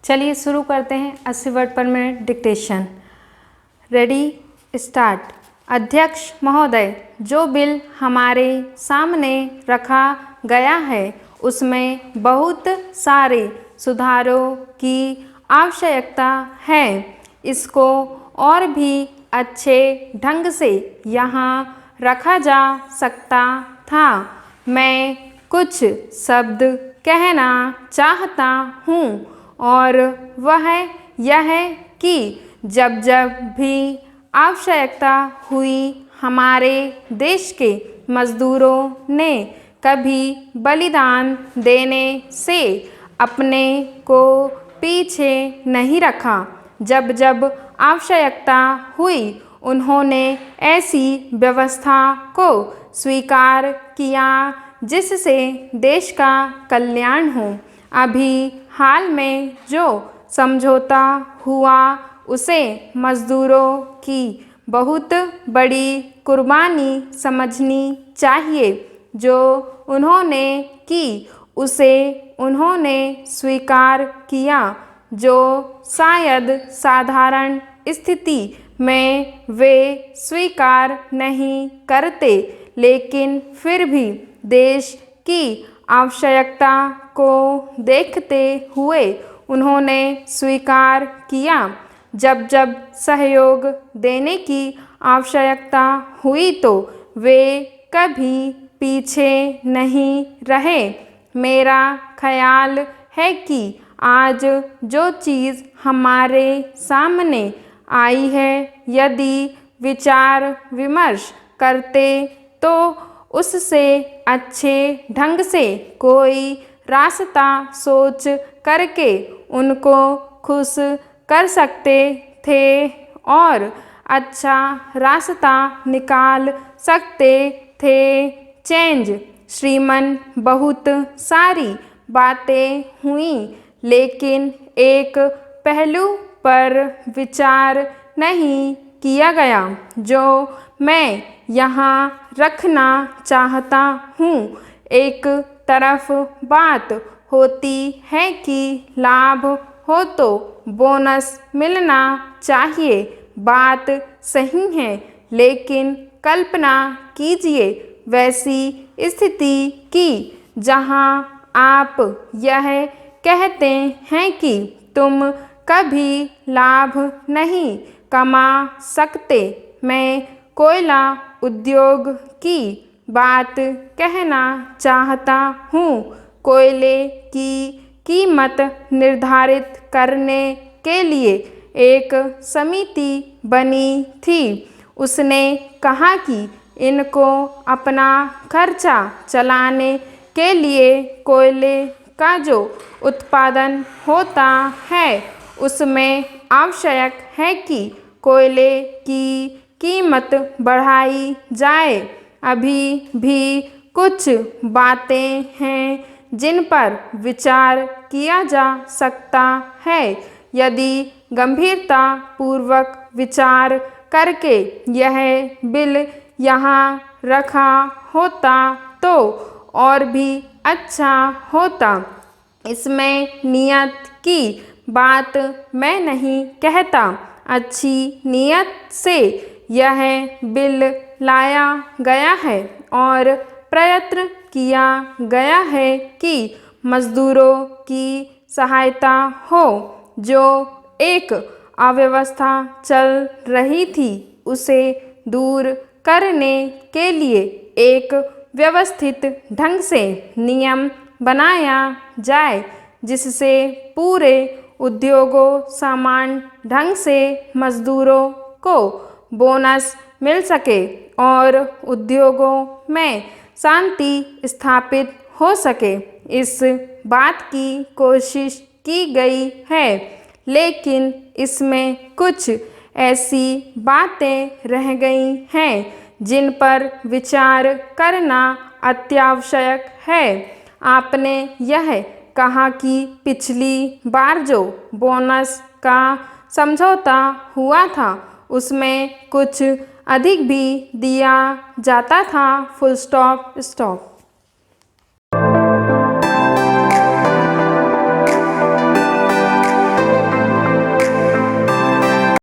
चलिए शुरू करते हैं 80 वर्ड पर मिनट डिक्टेशन। Ready start. अध्यक्ष महोदय, जो बिल हमारे सामने रखा गया है उसमें बहुत सारे सुधारों की आवश्यकता है। इसको और भी अच्छे ढंग से यहाँ रखा जा सकता था। मैं कुछ शब्द कहना चाहता हूँ और वह यह कि जब जब भी आवश्यकता हुई हमारे देश के मज़दूरों ने कभी बलिदान देने से अपने को पीछे नहीं रखा। जब जब आवश्यकता हुई उन्होंने ऐसी व्यवस्था को स्वीकार किया जिससे देश का कल्याण हो। अभी हाल में जो समझौता हुआ उसे मज़दूरों की बहुत बड़ी कुर्बानी समझनी चाहिए। जो उन्होंने की उसे उन्होंने स्वीकार किया, जो शायद साधारण स्थिति में वे स्वीकार नहीं करते, लेकिन फिर भी देश की आवश्यकता को देखते हुए उन्होंने स्वीकार किया। जब जब सहयोग देने की आवश्यकता हुई तो वे कभी पीछे नहीं रहे। मेरा ख्याल है कि आज जो चीज़ हमारे सामने आई है, यदि विचार विमर्श करते तो उससे अच्छे ढंग से कोई रास्ता सोच करके उनको खुश कर सकते थे और अच्छा रास्ता निकाल सकते थे। चेंज श्रीमान, बहुत सारी बातें हुई, लेकिन एक पहलू पर विचार नहीं किया गया जो मैं यहाँ रखना चाहता हूँ। एक तरफ बात होती है कि लाभ हो तो बोनस मिलना चाहिए, बात सही है, लेकिन कल्पना कीजिए वैसी स्थिति की जहां आप यह कहते हैं कि तुम कभी लाभ नहीं कमा सकते। मैं कोयला उद्योग की बात कहना चाहता हूँ। कोयले की कीमत निर्धारित करने के लिए एक समिति बनी थी। उसने कहा कि इनको अपना खर्चा चलाने के लिए कोयले का जो उत्पादन होता है उसमें आवश्यक है कि कोयले की कीमत बढ़ाई जाए। अभी भी कुछ बातें हैं जिन पर विचार किया जा सकता है। यदि गंभीरता पूर्वक विचार करके यह बिल यहाँ रखा होता तो और भी अच्छा होता। इसमें नियत की बात मैं नहीं कहता। अच्छी नियत से यह बिल लाया गया है और प्रयत्न किया गया है कि मज़दूरों की सहायता हो। जो एक अव्यवस्था चल रही थी उसे दूर करने के लिए एक व्यवस्थित ढंग से नियम बनाया जाए जिससे पूरे उद्योगों समान ढंग से मज़दूरों को बोनस मिल सके और उद्योगों में शांति स्थापित हो सके। इस बात की कोशिश की गई है, लेकिन इसमें कुछ ऐसी बातें रह गई हैं जिन पर विचार करना अत्यावश्यक है। आपने यह कहा कि पिछली बार जो बोनस का समझौता हुआ था उसमें कुछ अधिक भी दिया जाता था। Full stop.